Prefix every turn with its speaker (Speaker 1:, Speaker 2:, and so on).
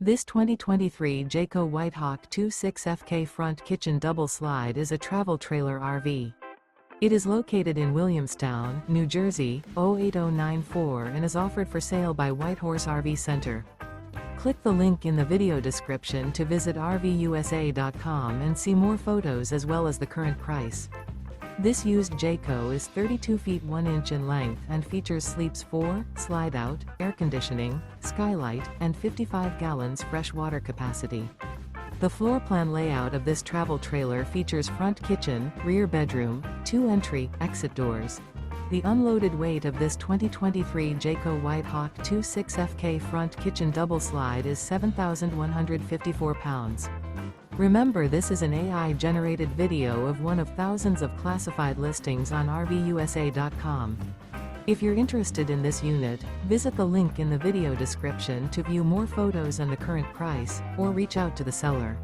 Speaker 1: This 2023 Jayco White Hawk 26FK front kitchen double slide is a travel trailer RV. It is located in Williamstown, New Jersey, 08094 and is offered for sale by Whitehorse RV Center. Click the link in the video description to visit RVUSA.com and see more photos as well as the current price. This used Jayco is 32 feet 1 inch in length and features sleeps 4, slide-out, air conditioning, skylight, and 55 gallons fresh water capacity. The floor plan layout of this travel trailer features front kitchen, rear bedroom, 2 entry, exit doors. The unloaded weight of this 2023 Jayco White Hawk 26FK front kitchen double slide is 7,154 pounds. Remember, this is an AI-generated video of one of thousands of classified listings on RVUSA.com. If you're interested in this unit, visit the link in the video description to view more photos and the current price, or reach out to the seller.